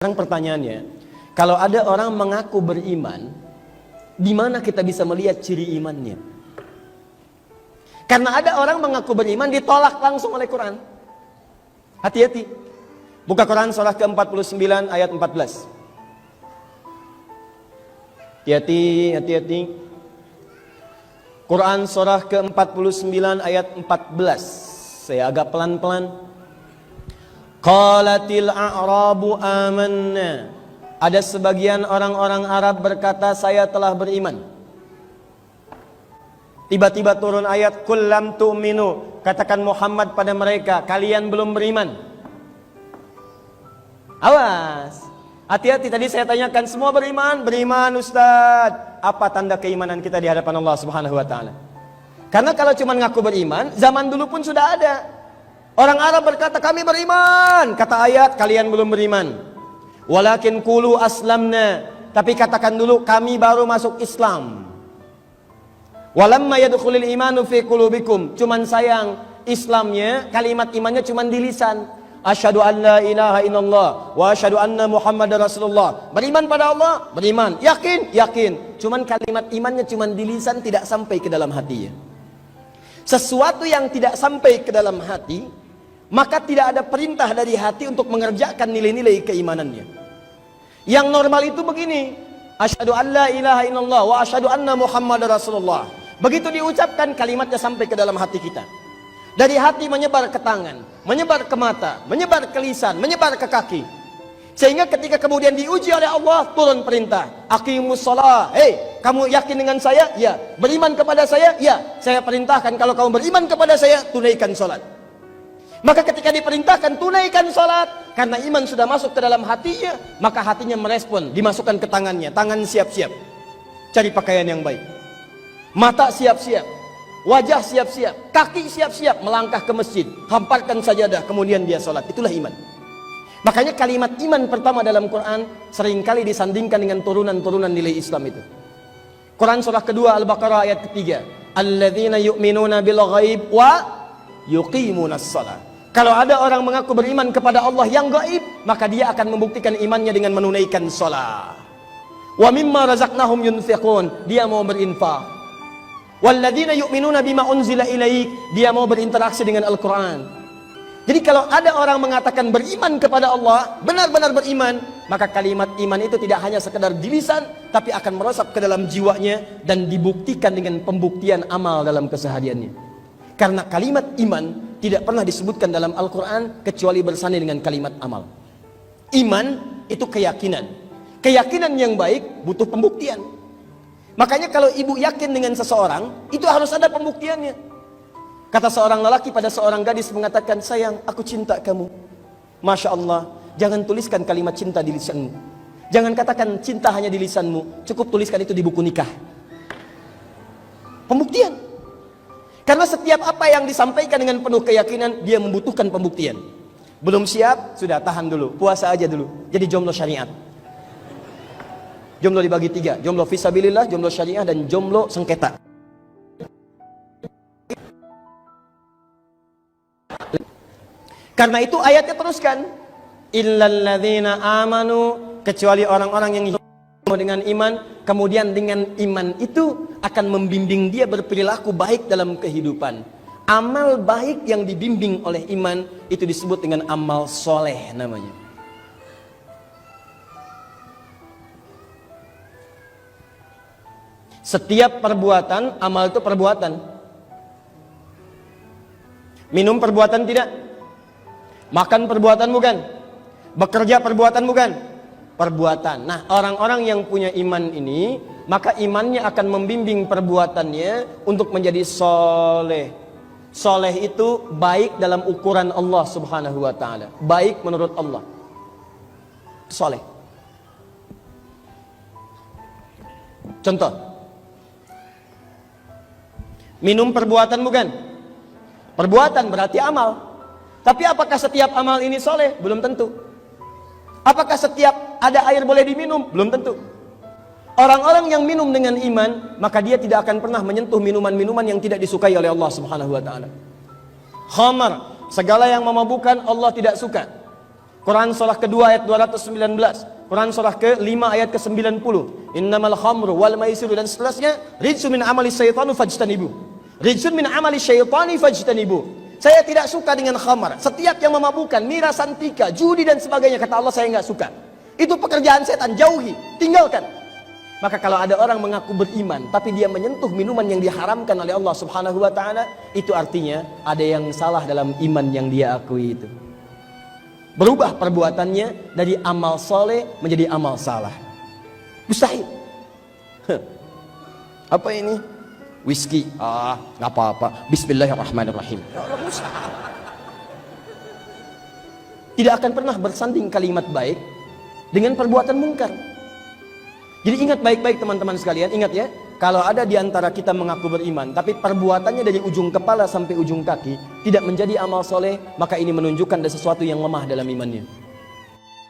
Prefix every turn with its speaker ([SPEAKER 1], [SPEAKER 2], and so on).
[SPEAKER 1] Sekarang pertanyaannya, kalau ada orang mengaku beriman, di mana kita bisa melihat ciri imannya? Karena ada orang mengaku beriman ditolak langsung oleh Quran. Hati-hati. Buka Quran surah ke-49 ayat 14. Hati-hati. Quran surah ke-49 ayat 14. Saya agak pelan-pelan. Qalatil a'rabu amanna. Ada sebagian orang-orang Arab berkata, saya telah beriman. Tiba-tiba turun ayat, Qul lam tu'minu. Katakan Muhammad pada mereka, kalian belum beriman. Awas, hati-hati. Tadi saya tanyakan, semua beriman? Beriman Ustaz. Apa tanda keimanan kita di hadapan Allah Subhanahu wa ta'ala? Karena kalau cuma ngaku beriman, zaman dulu pun sudah ada. Orang Arab berkata, kami beriman. Kata ayat, kalian belum beriman. Walakin qulu aslamna. Tapi katakan dulu, kami baru masuk Islam. Walamma yadkhulul imanu fi qulubikum. Cuman sayang, Islamnya, kalimat imannya cuman di lisan. Asyhadu an la ilaha illallah wa asyhadu anna Muhammadar Rasulullah. Beriman pada Allah? Beriman. Yakin? Yakin. Cuman kalimat imannya cuman di lisan, tidak sampai ke dalam hatinya. Sesuatu yang tidak sampai ke dalam hati, maka tidak ada perintah dari hati untuk mengerjakan nilai-nilai keimanannya. Yang normal itu begini, asyhadu an la ilaha illallah wa asyhadu anna Muhammadar Rasulullah. Begitu diucapkan, kalimatnya sampai ke dalam hati kita. Dari hati menyebar ke tangan, menyebar ke mata, menyebar ke lisan, menyebar ke kaki. Sehingga ketika kemudian diuji oleh Allah, turun perintah, aqimus shalah. Hei, kamu yakin dengan saya? Ya. Beriman kepada saya? Ya. Saya perintahkan kalau kamu beriman kepada saya, tunaikan salat. Maka ketika diperintahkan tunaikan salat, karena iman sudah masuk ke dalam hatinya, maka hatinya merespon, dimasukkan ke tangannya. Tangan siap-siap cari pakaian yang baik, mata siap-siap, wajah siap-siap, kaki siap-siap melangkah ke masjid, hamparkan sajadah, kemudian dia salat. Itulah iman. Makanya kalimat iman pertama dalam Quran seringkali disandingkan dengan turunan-turunan nilai Islam itu. Quran surah kedua Al-Baqarah ayat ketiga, alladzina yu'minuna bil ghaib wa yuqimunas shalah. Kalau ada orang mengaku beriman kepada Allah yang gaib, maka dia akan membuktikan imannya dengan menunaikan salat. Wa mimma razaqnahum yunfiqun, dia mau berinfak. Walladzina yu'minuna bima unzila ilaik, dia mau berinteraksi dengan Al-Quran. Jadi kalau ada orang mengatakan beriman kepada Allah, benar-benar beriman, maka kalimat iman itu tidak hanya sekedar di lisan, tapi akan meresap ke dalam jiwanya dan dibuktikan dengan pembuktian amal dalam kesehariannya. Karena kalimat iman tidak pernah disebutkan dalam Al-Quran kecuali bersanding dengan kalimat amal. Iman itu keyakinan. Keyakinan yang baik butuh pembuktian. Makanya kalau ibu yakin dengan seseorang, itu harus ada pembuktiannya. Kata seorang lelaki pada seorang gadis mengatakan, sayang, aku cinta kamu. Masya Allah, jangan tuliskan kalimat cinta di lisanmu. Jangan katakan cinta hanya di lisanmu, cukup tuliskan itu di buku nikah. Pembuktian. Karena setiap apa yang disampaikan dengan penuh keyakinan, dia membutuhkan pembuktian. Belum siap, sudah tahan dulu, puasa aja dulu, jadi jomblo syariat. Jomblo dibagi 3, jomblo fisabilillah, jomblo syariah, dan jomblo sengketa. Karena itu ayatnya teruskan, illalladzina amanu, kecuali orang-orang yang dengan iman, kemudian dengan iman itu akan membimbing dia berperilaku baik dalam kehidupan. Amal baik yang dibimbing oleh iman itu disebut dengan amal soleh namanya. Setiap perbuatan, amal itu perbuatan. Minum perbuatan tidak? Makan perbuatan bukan? Bekerja perbuatan bukan? Perbuatan. Nah, orang-orang yang punya iman ini, maka imannya akan membimbing perbuatannya untuk menjadi soleh. Soleh itu baik dalam ukuran Allah Subhanahu wa ta'ala, baik menurut Allah. Soleh. Contoh, minum perbuatan bukan? Perbuatan berarti amal. Tapi apakah setiap amal ini soleh? Belum tentu. Apakah setiap ada air boleh diminum? Belum tentu. Orang-orang yang minum dengan iman, maka dia tidak akan pernah menyentuh minuman-minuman yang tidak disukai oleh Allah Subhanahu wa ta'ala. Khamar, segala yang memabukkan Allah tidak suka. Quran surah kedua ayat 219. Quran surah ke-5 ayat ke-90. Innamal khamru wal maisiru dan seterusnya rijsun min amali syaitani fajtanibu. Rijsun min amali syaitani fajtanibu. Saya tidak suka dengan khamar. Setiap yang memabukkan, miras, santika, judi dan sebagainya, kata Allah saya enggak suka. Itu pekerjaan setan, jauhi, tinggalkan. Maka kalau ada orang mengaku beriman tapi dia menyentuh minuman yang diharamkan oleh Allah Subhanahu wa taala, itu artinya ada yang salah dalam iman yang dia akui itu. Berubah perbuatannya dari amal soleh menjadi amal salah. Mustahil. Apa ini? Whisky. Nggak apa-apa. Bismillahirrahmanirrahim. Tidak akan pernah bersanding kalimat baik dengan perbuatan mungkar. Jadi ingat baik-baik teman-teman sekalian, ingat ya, kalau ada di antara kita mengaku beriman, tapi perbuatannya dari ujung kepala sampai ujung kaki tidak menjadi amal soleh, maka ini menunjukkan ada sesuatu yang lemah dalam imannya.